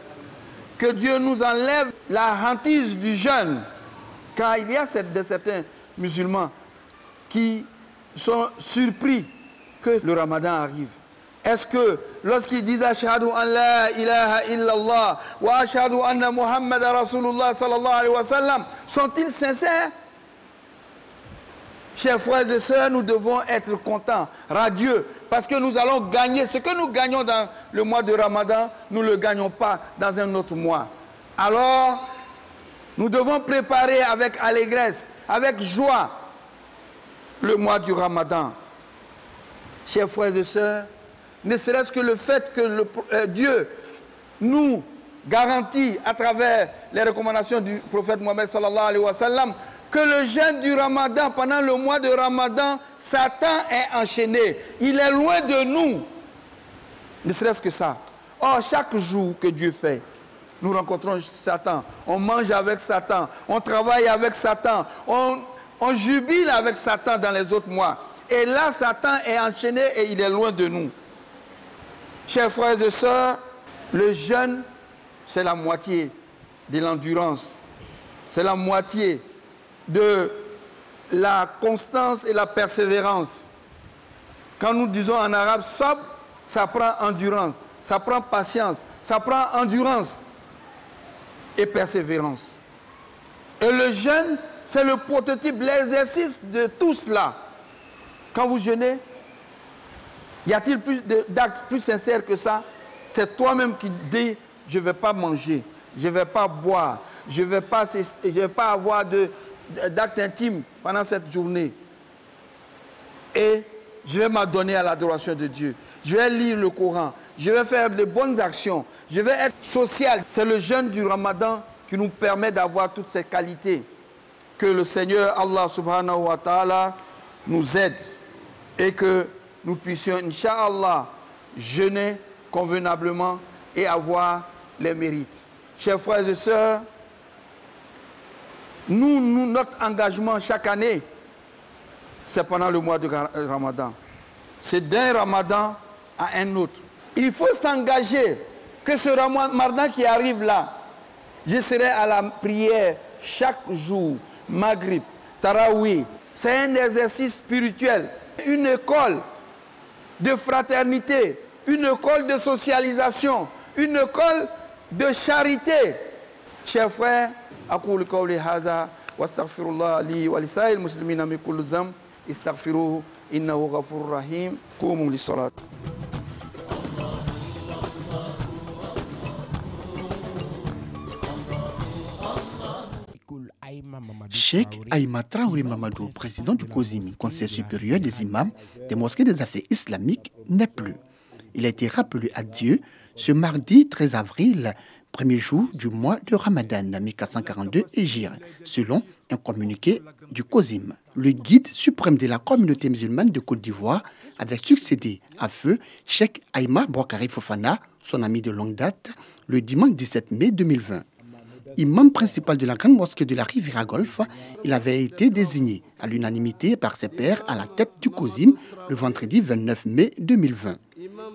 que Dieu nous enlève la hantise du jeûne, car il y a de certains musulmans qui sont surpris que le ramadan arrive. Est-ce que lorsqu'ils disent Ashhadu an la ilaha illallah wa ashhadu anna Muhammad Rasulullah sallallahu alayhi wa sallam, sont-ils sincères? Chers frères et sœurs, nous devons être contents, radieux, parce que nous allons gagner. Ce que nous gagnons dans le mois de Ramadan, nous ne le gagnons pas dans un autre mois. Alors, nous devons préparer avec allégresse, avec joie, le mois du Ramadan. Chers frères et sœurs, ne serait-ce que le fait que Dieu nous garantit à travers les recommandations du prophète Mohammed sallallahu alayhi wa sallam que le jeûne du Ramadan, pendant le mois de Ramadan, Satan est enchaîné. Il est loin de nous. Ne serait-ce que ça. Or, chaque jour que Dieu fait, nous rencontrons Satan. On mange avec Satan. On travaille avec Satan. On jubile avec Satan dans les autres mois. Et là, Satan est enchaîné et il est loin de nous. Chers frères et sœurs, le jeûne, c'est la moitié de l'endurance. C'est la moitié de la constance et la persévérance. Quand nous disons en arabe sabr, ça prend endurance, ça prend patience, ça prend endurance et persévérance. Et le jeûne, c'est le prototype, l'exercice de tout cela. Quand vous jeûnez, y a-t-il d'actes plus sincères que ça? C'est toi-même qui dis, je ne vais pas manger, je ne vais pas boire, je ne vais pas avoir d'actes intimes pendant cette journée. Et je vais m'adonner à l'adoration de Dieu. Je vais lire le Coran, je vais faire de bonnes actions, je vais être social. C'est le jeûne du Ramadan qui nous permet d'avoir toutes ces qualités. Que le Seigneur Allah subhanahu wa ta'ala nous aide et que nous puissions, Inch'Allah, jeûner convenablement et avoir les mérites. Chers frères et sœurs, notre engagement chaque année, c'est pendant le mois de Ramadan. C'est d'un Ramadan à un autre. Il faut s'engager que ce Ramadan qui arrive là, je serai à la prière chaque jour, Maghrib, Tarawih. C'est un exercice spirituel, une école de fraternité, une école de socialisation, une école de charité. Chers frères, أقول قولي هذا واستغفر الله لي ولسائر المسلمين من كل ذنب استغفروه إنه غفور رحيم قوموا للصلاة. Cheikh Aïma Traoré Mamadou, président du COSIM, Conseil supérieur des imams des mosquées des affaires islamiques, n'est plus. Il a été rappelé à Dieu ce mardi 13 avril, premier jour du mois de Ramadan 1442 Hégire, selon un communiqué du COSIM. Le guide suprême de la communauté musulmane de Côte d'Ivoire avait succédé à feu Cheikh Aïma Boakari Fofana, son ami de longue date, le dimanche 17 mai 2020. Imam principal de la grande mosquée de la Riviera Golfe, il avait été désigné à l'unanimité par ses pairs à la tête du COSIM le vendredi 29 mai 2020.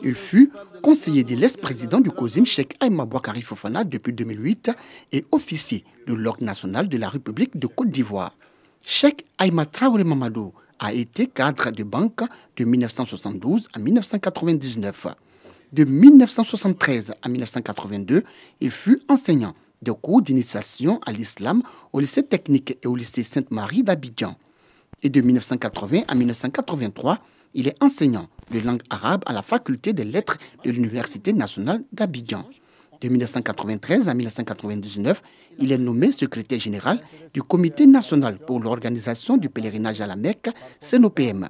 Il fut conseiller de l'ex-président du COSIM, Cheikh Aïma Boakari Fofana, depuis 2008 et officier de l'Ordre national de la République de Côte d'Ivoire. Cheikh Aïma Traoré Mamadou a été cadre de banque de 1972 à 1999. De 1973 à 1982, il fut enseignant de cours d'initiation à l'islam au lycée technique et au lycée Sainte-Marie d'Abidjan. Et de 1980 à 1983, il est enseignant de langue arabe à la faculté des lettres de l'Université nationale d'Abidjan. De 1993 à 1999, il est nommé secrétaire général du Comité national pour l'organisation du pèlerinage à la Mecque, CNOPM.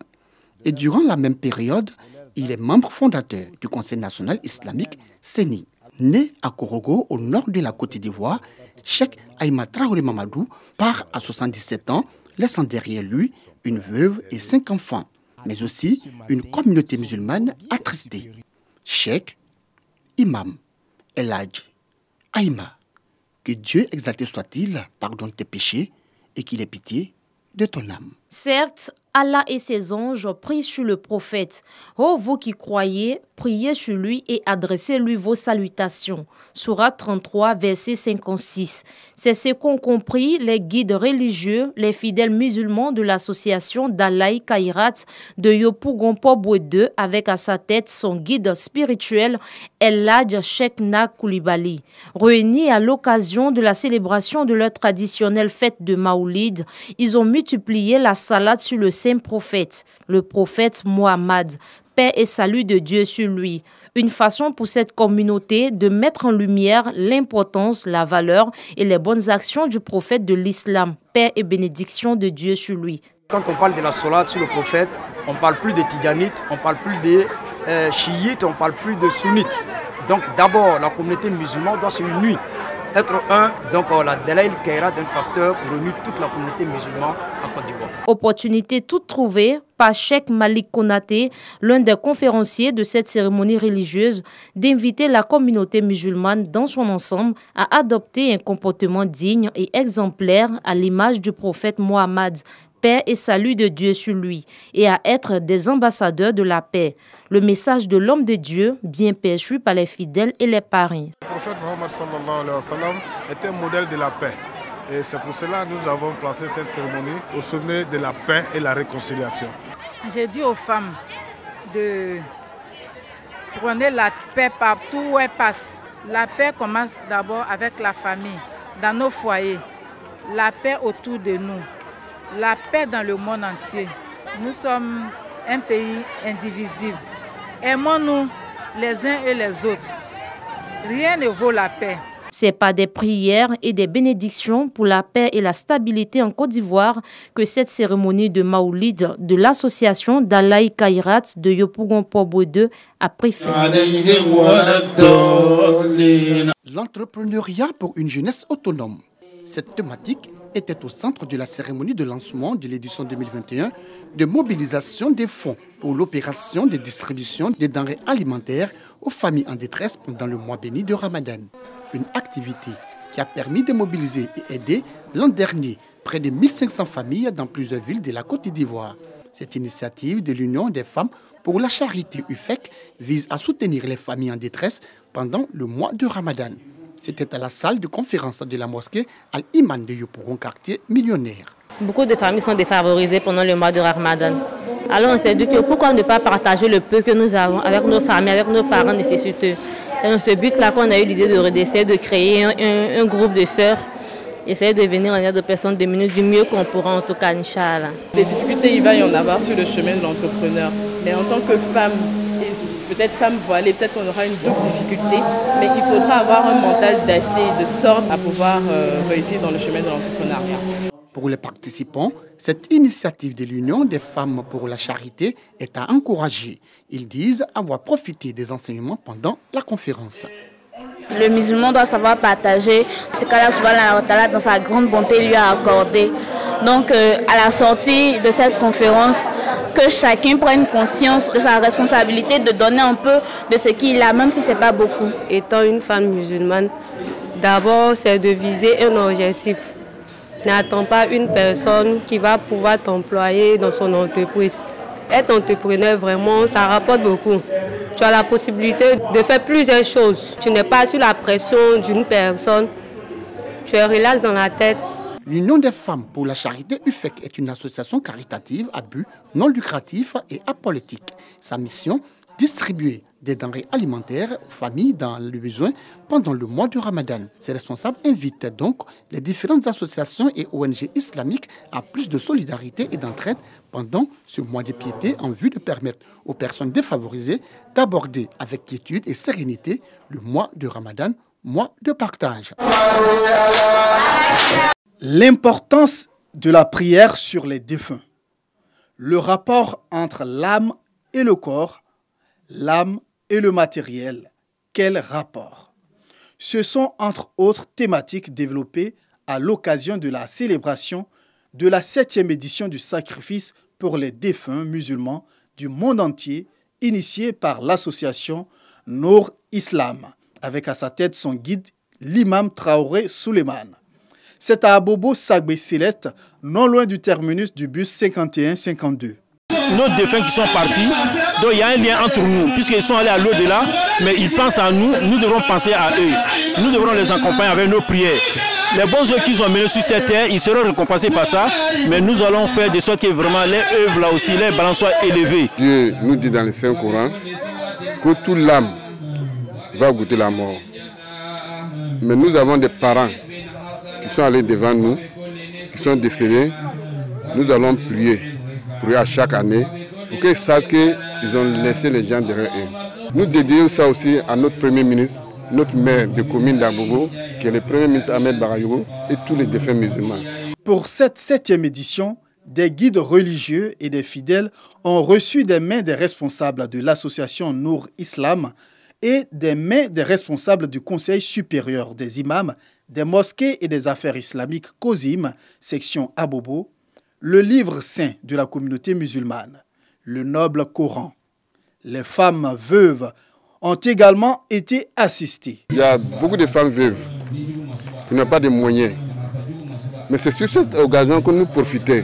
Et durant la même période, il est membre fondateur du Conseil national islamique, CENI. Né à Korogo, au nord de la Côte d'Ivoire, Cheikh Aïma Traoré Mamadou part à 77 ans, laissant derrière lui une veuve et 5 enfants, mais aussi une communauté musulmane attristée. Cheikh, Imam, El Hadj, Aïma, que Dieu exalté soit-il, pardonne tes péchés et qu'il ait pitié de ton âme. Certes, Allah et ses anges prient sur le prophète. Ô vous qui croyez, priez sur lui et adressez-lui vos salutations. Sourate 33, verset 56. C'est ce qu'ont compris les guides religieux, les fidèles musulmans de l'association d'Alaï Kairat de Yopougon-Pobwe II, avec à sa tête son guide spirituel El Hadj Cheikhna Koulibaly. Réunis à l'occasion de la célébration de leur traditionnelle fête de Maoulid, ils ont multiplié la salade sur le saint prophète, le prophète Mohammed, paix et salut de Dieu sur lui. Une façon pour cette communauté de mettre en lumière l'importance, la valeur et les bonnes actions du prophète de l'islam, paix et bénédiction de Dieu sur lui. Quand on parle de la salade sur le prophète, on ne parle plus des tidjanites, on ne parle plus des chiites, on ne parle plus des sunnites. Donc d'abord, la communauté musulmane doit se unir. Être un, donc la Dalaï Kairat est un facteur pour réunir toute la communauté musulmane en Côte d'Ivoire. Opportunité toute trouvée par Cheikh Malik Konaté, l'un des conférenciers de cette cérémonie religieuse, d'inviter la communauté musulmane dans son ensemble à adopter un comportement digne et exemplaire à l'image du prophète Mohammed, paix et salut de Dieu sur lui, et à être des ambassadeurs de la paix. Le message de l'homme de Dieu, bien perçu par les fidèles et les parrains. Le prophète Mohammed sallallahu alayhi wa sallam est un modèle de la paix. Et c'est pour cela que nous avons placé cette cérémonie au sommet de la paix et la réconciliation. J'ai dit aux femmes de prendre la paix partout où elles passent. La paix commence d'abord avec la famille, dans nos foyers. La paix autour de nous. La paix dans le monde entier. Nous sommes un pays indivisible. Aimons-nous les uns et les autres. Rien ne vaut la paix. C'est par des prières et des bénédictions pour la paix et la stabilité en Côte d'Ivoire que cette cérémonie de Maoulid de l'association d'Alaï Kairat de Yopougon-Pobwe II a pris fin. L'entrepreneuriat pour une jeunesse autonome. Cette thématique était au centre de la cérémonie de lancement de l'édition 2021 de mobilisation des fonds pour l'opération de distribution des denrées alimentaires aux familles en détresse pendant le mois béni de Ramadan. Une activité qui a permis de mobiliser et aider l'an dernier près de 1500 familles dans plusieurs villes de la Côte d'Ivoire. Cette initiative de l'Union des femmes pour la charité UFEC vise à soutenir les familles en détresse pendant le mois de Ramadan. C'était à la salle de conférence de la mosquée Al-Iman de Yopougon, quartier millionnaire. Beaucoup de familles sont défavorisées pendant le mois de Ramadan. Alors on s'est dit que pourquoi ne pas partager le peu que nous avons avec nos familles, avec nos parents nécessiteux. C'est dans ce but-là qu'on a eu l'idée d'essayer de créer un groupe de sœurs, essayer de venir en aide aux personnes démunies du mieux qu'on pourra en tout cas, Inch'Allah. Des difficultés, il va y en avoir sur le chemin de l'entrepreneur. Mais en tant que femme, peut-être femme voilée, peut-être qu'on aura une double difficulté, mais il faudra avoir un mental d'acier, de sorte à pouvoir réussir dans le chemin de l'entrepreneuriat. Pour les participants, cette initiative de l'Union des femmes pour la charité est à encourager. Ils disent avoir profité des enseignements pendant la conférence. Le musulman doit savoir partager ce qu'Allah subhanahu wa ta'ala dans sa grande bonté lui a accordé. Donc à la sortie de cette conférence, que chacun prenne conscience de sa responsabilité de donner un peu de ce qu'il a, même si ce n'est pas beaucoup. Étant une femme musulmane, d'abord c'est de viser un objectif. N'attends pas une personne qui va pouvoir t'employer dans son entreprise. Être entrepreneur, vraiment, ça rapporte beaucoup. Tu as la possibilité de faire plusieurs choses. Tu n'es pas sous la pression d'une personne. Tu es relax dans la tête. L'Union des femmes pour la charité UFEC est une association caritative à but non lucratif et apolitique. Sa mission, distribuer des denrées alimentaires aux familles dans le besoin pendant le mois du Ramadan. Ses responsables invitent donc les différentes associations et ONG islamiques à plus de solidarité et d'entraide pendant ce mois de piété en vue de permettre aux personnes défavorisées d'aborder avec quiétude et sérénité le mois de Ramadan, mois de partage. L'importance de la prière sur les défunts. Le rapport entre l'âme et le corps, l'âme et le matériel. Quel rapport? Ce sont entre autres thématiques développées à l'occasion de la célébration de la 7e édition du sacrifice pour les défunts musulmans du monde entier, initiée par l'association Nour Islam, avec à sa tête son guide, l'imam Traoré Suleiman. C'est à Abobo Sagbé Céleste, non loin du terminus du bus 51-52. Nos défunts qui sont partis, donc il y a un lien entre nous, puisqu'ils sont allés à l'au-delà, mais ils pensent à nous, nous devrons penser à eux. Nous devrons les accompagner avec nos prières. Les bons œuvres qu'ils ont menés sur cette terre, ils seront récompensés par ça, mais nous allons faire de sorte que vraiment les œuvres là aussi, les balances soient élevées. Dieu nous dit dans le Saint-Coran que toute l'âme va goûter la mort. Mais nous avons des parents qui sont allés devant nous, qui sont décédés. Nous allons prier à chaque année pour qu'ils sachent qu'ils ont laissé les gens derrière eux. Nous dédions ça aussi à notre Premier ministre, notre maire de commune d'Abobo, qui est le Premier ministre Ahmed Barayogo, et tous les défunts musulmans. Pour cette 7e édition, des guides religieux et des fidèles ont reçu des mains des responsables de l'association Nour Islam et des mains des responsables du Conseil supérieur des imams, des mosquées et des affaires islamiques COSIM, section Abobo, le livre saint de la communauté musulmane, le noble Coran. Les femmes veuves ont également été assistées. Il y a beaucoup de femmes veuves qui n'ont pas de moyens. Mais c'est sur cette occasion que nous profitons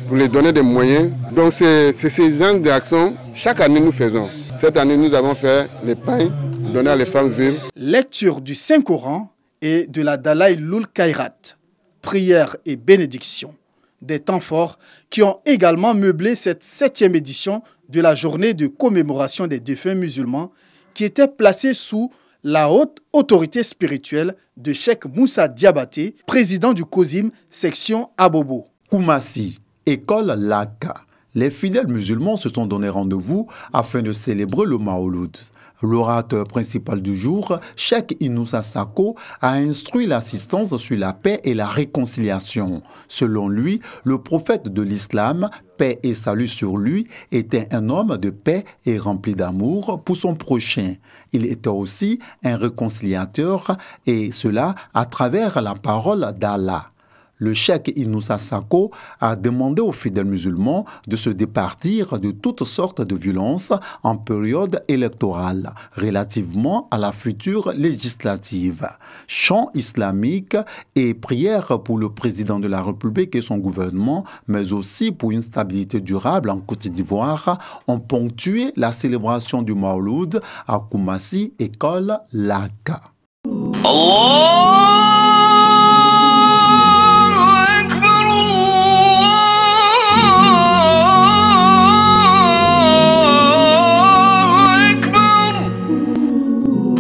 pour les donner des moyens. Donc c'est ces genres d'actions, chaque année nous faisons. Cette année nous avons fait les pains donnés à les femmes veuves. Lecture du Saint-Coran et de la Dalai Lul Khairat. Prière et bénédiction. Des temps forts qui ont également meublé cette 7e édition de la journée de commémoration des défunts musulmans qui était placée sous la haute autorité spirituelle de Cheikh Moussa Diabaté, président du COSIM, section Abobo. Koumassi, école Laka. Les fidèles musulmans se sont donné rendez-vous afin de célébrer le Maouloud. L'orateur principal du jour, Cheikh Inoussa Sako, a instruit l'assistance sur la paix et la réconciliation. Selon lui, le prophète de l'islam, paix et salut sur lui, était un homme de paix et rempli d'amour pour son prochain. Il était aussi un réconciliateur, et cela à travers la parole d'Allah. Le cheikh Inoussa Sako a demandé aux fidèles musulmans de se départir de toutes sortes de violences en période électorale relativement à la future législative. Chant islamique et prière pour le président de la République et son gouvernement, mais aussi pour une stabilité durable en Côte d'Ivoire, ont ponctué la célébration du Maouloud à Koumassi, école Laka.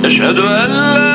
أشهد أن لا